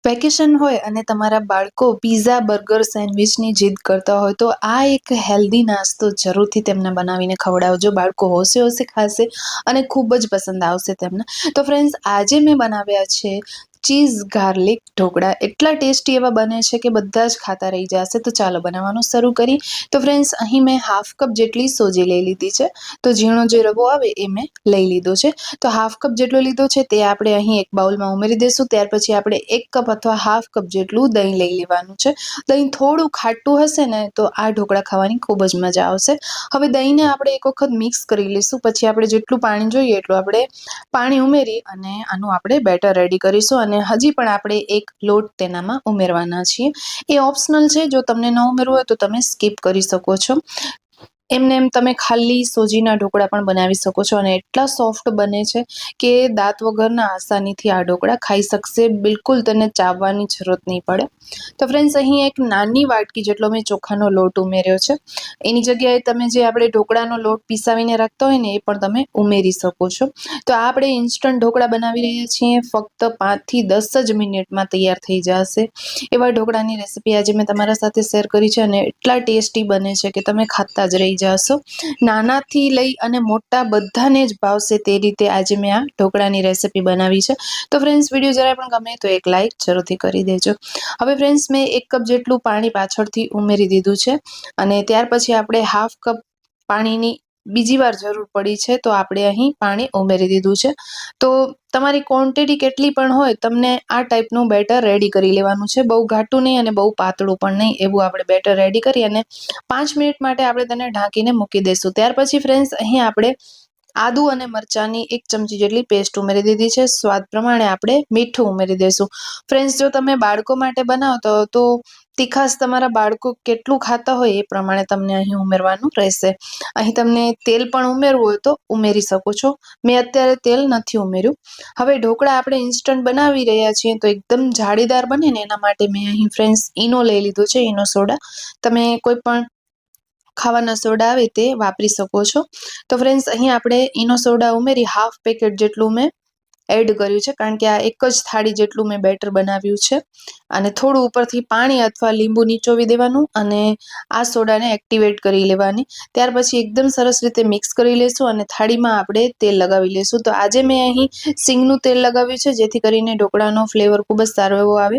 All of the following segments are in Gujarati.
વેકેશન હોય અને તમારા બાળકો પીઝા બર્ગર સેન્ડવિચની જીદ કરતા હોય તો આ એક હેલ્ધી નાસ્તો જરૂરથી તેમને બનાવીને ખવડાવજો. બાળકો હોશે હોશે ખાશે અને ખૂબ જ પસંદ આવશે તેમને. તો ફ્રેન્ડ્સ, આજે મેં બનાવ્યા છે ચીઝ ગાર્લિક ઢોકળા. એટલા ટેસ્ટી એવા બને છે કે બધા જ ખાતા રહી જશે. તો ચાલો બનાવવાનું શરૂ કરી. તો ફ્રેન્ડ્સ, અહીં મેં હાફ કપ જેટલી સોજી લઈ લીધી છે. તો ઝીણો જે રવો આવે એ મેં લઈ લીધો છે. તો હાફ કપ જેટલો લીધો છે તે આપણે અહીં એક બાઉલમાં ઉમેરી દઈશું. ત્યાર પછી આપણે 1 કપ અથવા હાફ કપ જેટલું દહીં લઈ લેવાનું છે. દહીં થોડું ખાટું હશે ને તો આ ઢોકળા ખાવાની ખૂબ જ મજા આવશે. હવે દહીંને આપણે એક વખત મિક્સ કરી લઈશું. પછી આપણે જેટલું પાણી જોઈએ એટલું આપણે પાણી ઉમેરી અને આનું આપણે બેટર રેડી કરીશું. અને હજી પણ આપણે એક લોટ તેનામાં ઉમેરવાના છીએ. એ ઓપ્શનલ છે, જો તમને ન ઉમેરવું હોય તો તમે સ્કીપ કરી શકો છો. એમને એમ તમે ખાલી સોજીના ઢોકળા પણ બનાવી શકો છો અને એટલા સોફ્ટ બને છે કે દાંત વગરના આસાનીથી આ ઢોકળા ખાઈ શકશે. બિલકુલ તેને ચાવવાની જરૂરત નહીં પડે. તો ફ્રેન્ડ્સ, અહીં એક નાની વાટકી જેટલો મેં ચોખાનો લોટ ઉમેર્યો છે. એની જગ્યાએ તમે જે આપણે ઢોકળાનો લોટ પીસાવીને રાખતા હોય ને એ પણ તમે ઉમેરી શકો છો. તો આ આપણે ઇન્સ્ટન્ટ ઢોકળા બનાવી રહ્યા છીએ. ફક્ત 5 થી 10 જ મિનિટમાં તૈયાર થઈ જશે એવા ઢોકળાની રેસીપી આજે મેં તમારા સાથે શેર કરી છે અને એટલા ટેસ્ટી બને છે કે તમે ખાતા જ રહી જશો. નાનાથી લઈ અને મોટા બધાને જ ભાવશે તે રીતે આજે મેં આ ઢોકળાની રેસીપી બનાવી છે. તો ફ્રેન્ડ્સ, વિડીયો જરા પણ ગમે તો એક લાઇક જરૂરથી કરી દેજો. હવે ફ્રેન્ડ્સ, મેં 1 કપ જેટલું પાણી પાછળથી ઉમેરી દીધું છે અને ત્યાર પછી આપણે હાફ કપ પાણીની બીજી વાર જરૂર પડી છે તો આપણે અહીં પાણી ઉમેરી દીધું છે. તો તમારી ક્વોન્ટિટી કેટલી પણ હોય તમને આ ટાઈપનું બેટર રેડી કરી લેવાનું છે. બહુ ઘાટું નહીં અને બહુ પાતળું પણ નહીં, એવું આપણે બેટર રેડી કરી અને 5 મિનિટ માટે આપણે તેને ઢાંકીને મૂકી દઈશું. ત્યાર પછી ફ્રેન્ડ્સ, અહીં આપણે આદુ અને મરચાંની 1 ચમચી જેટલી પેસ્ટ ઉમેરી દીધી છે. સ્વાદ પ્રમાણે આપણે મીઠું ઉમેરી દઈશું. ફ્રેન્ડ્સ, જો તમે બાળકો માટે બનાવતા હો તો તીખાશ તમારા બાળકો કેટલું ખાતા હોય એ પ્રમાણે તમને અહીં ઉમેરવાનું રહેશે. અહીં તમને તેલ પણ ઉમેરવું હોય તો ઉમેરી શકો છો. મેં અત્યારે તેલ નથી ઉમેર્યું. હવે ઢોકળા આપણે ઇન્સ્ટન્ટ બનાવી રહ્યા છીએ તો એકદમ જાળીદાર બને ને એના માટે મેં અહીં ફ્રેન્ડ્સ ઈનો લઈ લીધો છે, ઈનો સોડા. તમે કોઈ પણ ખાવાના સોડા આવે તે વાપરી શકો છો. તો ફ્રેન્ડ્સ, અહીં આપણે ઈનો સોડા ઉમેરી હાફ પેકેટ જેટલું મેં એડ કર્યું છે કારણ કે આ એક જ થાળી જેટલું મેં બેટર બનાવ્યું છે. અને થોડું ઉપરથી પાણી અથવા લીંબુ નીચોવી દેવાનું અને આ સોડાને એક્ટિવેટ કરી લેવાની. ત્યાર પછી એકદમ સરસ રીતે મિક્સ કરી લેશું અને થાળીમાં આપણે તેલ લગાવી લેશું. તો આજે મેં અહીં સિંગનું તેલ લગાવ્યું છે જેથી કરીને ઢોકળાનો ફ્લેવર ખૂબ જ સારો એવો આવે.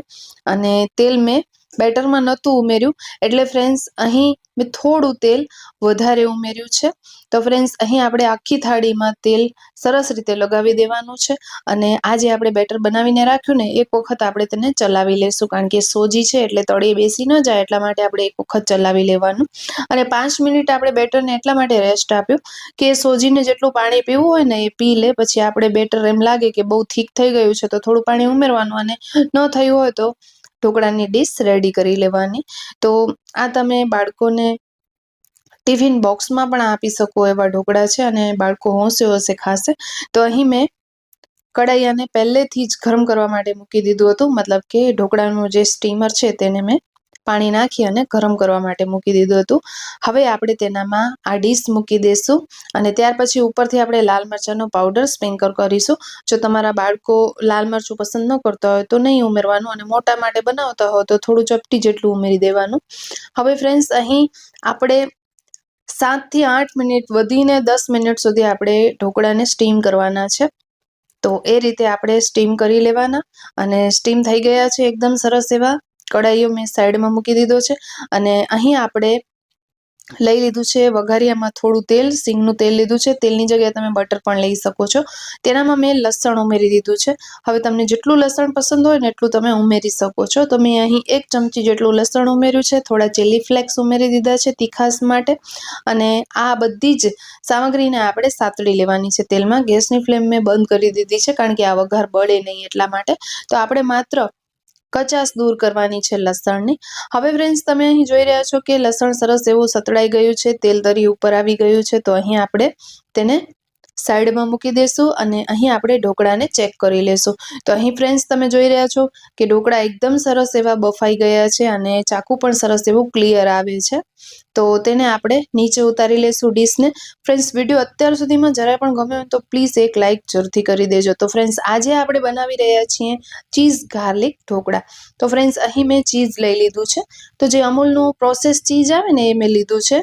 અને તેલ મેં બેટરમાં નહોતું ઉમેર્યું એટલે ફ્રેન્ડ્સ, અહીં મેં થોડું તેલ વધારે ઉમેર્યું છે. તો ફ્રેન્ડ્સ, અહીં આપણે આખી થાળીમાં તેલ સરસ રીતે લગાવી દેવાનું છે અને આ જે આપણે બેટર બનાવીને રાખ્યું ને એક વખત આપણે તેને ચલાવી લેશું કારણ કે સોજી છે એટલે તળિયે બેસી ન જાય એટલા માટે આપણે એક વખત ચલાવી લેવાનું. અને 5 મિનિટ આપણે બેટરને એટલા માટે રેસ્ટ આપ્યું કે સોજીને જેટલું પાણી પીવું હોય ને એ પી લે. પછી આપણે બેટર એમ લાગે કે બહુ થીક થઈ ગયું છે તો થોડું પાણી ઉમેરવાનું અને ન થયું હોય તો ઢોકળાની ડીશ રેડી કરી લેવાની. તો આ તમે બાળકોને ટિફિન બોક્સમાં પણ આપી શકો એવા ઢોકળા છે અને બાળકો હોશે હોશે ખાશે. તો અહીં મેં કઢાઈ અને પહેલેથી જ ગરમ કરવા માટે મૂકી દીધું હતું. મતલબ કે ઢોકળાનું જે સ્ટીમર છે તેને મેં પાણી નાખી અને ગરમ કરવા માટે મૂકી દીધું હતું. હવે આપણે તેનામાં આ ડીશ મૂકી દઈશું અને ત્યાર પછી ઉપરથી આપણે લાલ મરચાંનો પાવડર સ્પ્રિંકલ કરીશું. જો તમારા બાળકો લાલ મરચું પસંદ ન કરતા હોય તો નહીં ઉમેરવાનું અને મોટા માટે બનાવતા હોય તો થોડું ચપટી જેટલું ઉમેરી દેવાનું. હવે ફ્રેન્ડ્સ, અહીં આપણે 7 થી 8 મિનિટ વધીને 10 મિનિટ સુધી આપણે ઢોકળાને સ્ટીમ કરવાના છે. તો એ રીતે આપણે સ્ટીમ કરી લેવાના અને સ્ટીમ થઈ ગયા છે એકદમ સરસ એવા. કઢાઈઓ મેં સાઈડમાં મૂકી દીધો છે અને અહીં આપણે લઈ લીધું છે વઘારિયામાં થોડું તેલ, સિંગનું તેલ લીધું છે. તેલની જગ્યાએ તમે બટર પણ લઈ શકો છો. તેનામાં મેં લસણ ઉમેરી દીધું છે. હવે તમને જેટલું લસણ પસંદ હોય ને એટલું તમે ઉમેરી શકો છો. તો મેં અહીં 1 ચમચી જેટલું લસણ ઉમેર્યું છે. થોડા ચીલી ફ્લેક્સ ઉમેરી દીધા છે તીખાશ માટે અને આ બધી જ સામગ્રીને આપણે સાતળી લેવાની છે તેલમાં. ગેસની ફ્લેમ મેં બંધ કરી દીધી છે કારણ કે આ વઘાર બળે નહીં એટલા માટે. તો આપણે માત્ર કચાશ દૂર કરવાની છે લસણની. હવે ફ્રેન્ડ્સ, તમે અહીં જોઈ રહ્યા છો કે લસણ સરસ એવું સતળાઈ ગયું છે, તેલ તરી ઉપર આવી ગયું છે. તો અહીં આપણે તેને સાઈડમાં મૂકી દેશું અને અહીં આપણે ઢોકળાને ચેક કરી લેશું. તો અહીં ફ્રેન્ડ્સ તમે જોઈ રહ્યા છો કે ઢોકળા એકદમ સરસ એવા બફાઈ ગયા છે અને ચાકુ પણ સરસ એવું ક્લિયર આવે છે. તો તેને આપણે નીચે ઉતારી લેશું ડીશને. ફ્રેન્ડ્સ વિડીયો અત્યાર સુધીમાં જરાય પણ ગમ્યો હોય તો પ્લીઝ એક લાઇક જરૂરથી કરી દેજો. તો ફ્રેન્ડ્સ આજે આપણે બનાવી રહ્યા છીએ ચીઝ ગાર્લિક ઢોકળા. તો ફ્રેન્ડ્સ અહીં મેં ચીઝ લઈ લીધું છે. તો જે અમૂલનું પ્રોસેસ ચીઝ આવે ને એ મેં લીધું છે.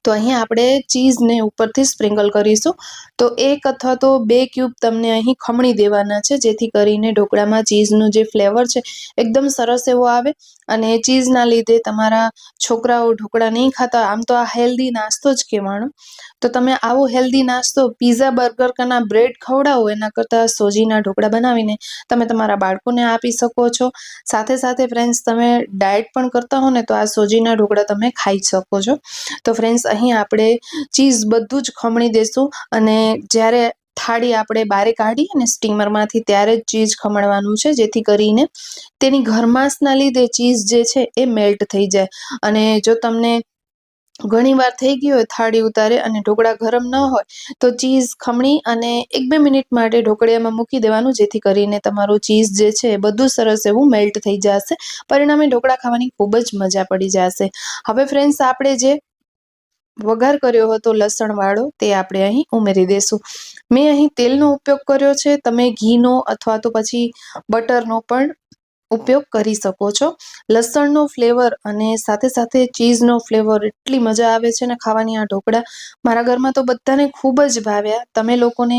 તો અહીં આપણે ચીઝને ઉપરથી સ્પ્રિંકલ કરીશું. તો 1 અથવા તો 2 ક્યુબ તમને અહીં ખમણી દેવાના છે, જેથી કરીને ઢોકળામાં ચીઝનું જે ફ્લેવર છે એકદમ સરસ એવો આવે. અને ચીઝના લીધે તમારા છોકરાઓ ઢોકળા નહીં ખાતા, આમ તો આ હેલ્ધી નાસ્તો જ કહેવાનો. તો તમે આવો હેલ્ધી નાસ્તો પીઝા, બર્ગર કે બ્રેડ ખવડાવો એના કરતાં સોજીના ઢોકળા બનાવીને તમે તમારા બાળકોને આપી શકો છો. સાથે સાથે ફ્રેન્ડ્સ તમે ડાયટ પણ કરતા હો ને તો આ સોજીના ઢોકળા તમે ખાઈ શકો છો. તો ફ્રેન્ડ્સ અહીં આપણે ચીઝ બધું જ ખમણી દેશું અને જ્યારે થાળી આપણે બહાર કાઢીએ ને સ્ટીમરમાંથી ત્યારે જ ચીઝ ખમણવાનું છે, જેથી કરીને તેની ગરમાશના લીધે ચીઝ જે છે એ મેલ્ટ થઈ જાય. અને જો તમને ઘણી વાર થઈ ગઈ હોય થાળી ઉતારે અને ઢોકળા ગરમ ન હોય તો ચીઝ ખમણી અને 1-2 મિનિટ માટે ઢોકળિયામાં મૂકી દેવાનું, જેથી કરીને તમારું ચીઝ જે છે એ બધું સરસ એવું મેલ્ટ થઈ જશે. પરિણામે ઢોકળા ખાવાની ખૂબ જ મજા પડી જશે. હવે ફ્રેન્ડ્સ આપણે જે વઘાર કર્યો હતો લસણવાળો તે આપણે અહીં ઉમેરી દેશું. મેં અહીં તેલનો ઉપયોગ કર્યો છે, તમે ઘીનો અથવા તો પછી બટરનો પણ ઉપયોગ કરી શકો છો. લસણનો ફ્લેવર અને સાથે સાથે ચીઝનો ફ્લેવર એટલી મજા આવે છે ને ખાવાની. આ ઢોકળા મારા ઘરમાં તો બધાને ખૂબ જ ભાવ્યા. તમે લોકોને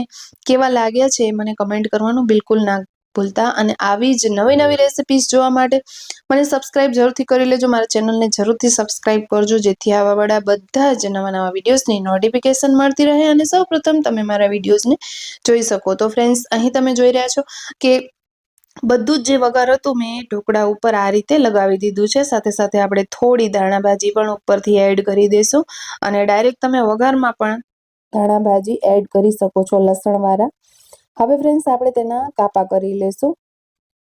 કેવા લાગ્યા છે મને કમેન્ટ કરવાનું બિલકુલ ના ભૂલતા. અને આવી જ નવી નવી રેસિપીઝ જોવા માટે મને સબસ્ક્રાઇબ જરૂરથી કરી લેજો. મારા ચેનલને જરૂરથી સબસ્ક્રાઇબ કરજો, જેથી આવાવાળા બધા જ નવા વિડીયોઝની નોટિફિકેશન મળતી રહે અને સૌપ્રથમ તમે મારા વિડીયોઝને જોઈ શકો. તો ફ્રેન્ડ્સ અહીં તમે જોઈ રહ્યા છો કે બધું જ જે વઘાર હતું મેં ઢોકળા ઉપર આ રીતે લગાવી દીધું છે. સાથે સાથે આપણે થોડી ધાણાભાજી પણ ઉપરથી એડ કરી દઈશું અને ડાયરેક્ટ તમે વઘારમાં પણ ધાણાભાજી એડ કરી શકો છો લસણવાળા. હવે ફ્રેન્ડ્સ આપણે તેના કાપા કરી લેશું.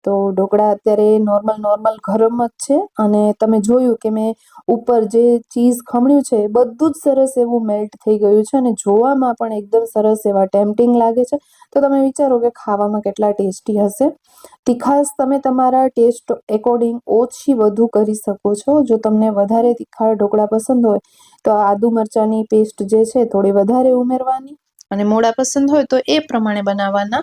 તો ઢોકળા અત્યારે નોર્મલ ગરમ જ છે અને તમે જોયું કે મેં ઉપર જે ચીઝ ખમણ્યું છે બધું જ સરસ એવું મેલ્ટ થઈ ગયું છે અને જોવામાં પણ એકદમ સરસ એવા ટેમ્પટિંગ લાગે છે. તો તમે વિચારો કે ખાવામાં કેટલા ટેસ્ટી હશે. તીખાશ તમે તમારા ટેસ્ટ એકોર્ડિંગ ઓછી વધુ કરી શકો છો. જો તમને વધારે તીખા ઢોકળા પસંદ હોય તો આદુ મરચાંની પેસ્ટ જે છે થોડી વધારે ઉમેરવાની અને મોળા પસંદ હોય તો એ પ્રમાણે બનાવવાના.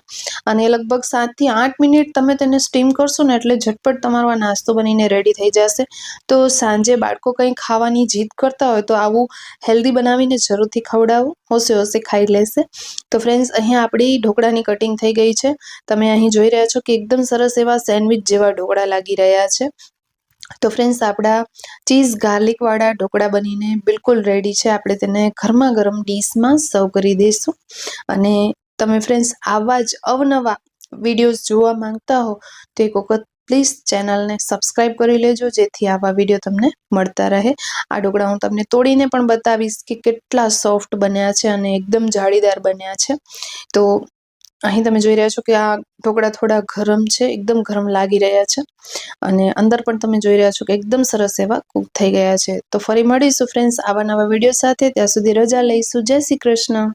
અને લગભગ 7 થી 8 મિનિટ તમે તેને સ્ટીમ કરશો ને એટલે ઝટપટ તમારો આ નાસ્તો બનીને રેડી થઈ જશે. તો સાંજે બાળકો કંઈ ખાવાની જીદ કરતા હોય તો આવું હેલ્ધી બનાવીને જરૂરથી ખવડાવો, હોશે ખાઈ લેશે. તો ફ્રેન્ડ્સ અહીંયા આપણી ઢોકળાની કટિંગ થઈ ગઈ છે. તમે અહીં જોઈ રહ્યા છો કે એકદમ સરસ એવા સેન્ડવિચ જેવા ઢોકળા લાગી રહ્યા છે. તો ફ્રેન્ડ્સ આપણા ચીઝ ગાર્લિકવાળા ઢોકળા બનીને બિલકુલ રેડી છે. આપણે તેને ગરમા ગરમ ડીશમાં સર્વ કરી દઈશું. અને તમે ફ્રેન્ડ્સ આવા જ અવનવા વિડીયોઝ જોવા માંગતા હો તો એક વખત પ્લીઝ ચેનલને સબસ્ક્રાઇબ કરી લેજો, જેથી આવા વિડીયો તમને મળતા રહે. આ ઢોકળા હું તમને તોડીને પણ બતાવીશ કે કેટલા સોફ્ટ બન્યા છે અને એકદમ જાળીદાર બન્યા છે. તો અહીં તમે જોઈ રહ્યા છો કે આ ઢોકળા થોડા ગરમ છે, એકદમ ગરમ લાગી રહ્યા છે અને અંદર પણ તમે જોઈ રહ્યા છો કે એકદમ સરસ એવા કૂક થઈ ગયા છે. તો ફરી મળીશું ફ્રેન્ડ્સ આવા નવા વિડીયો સાથે. ત્યાં સુધી રજા લઈશું. જય શ્રી કૃષ્ણ.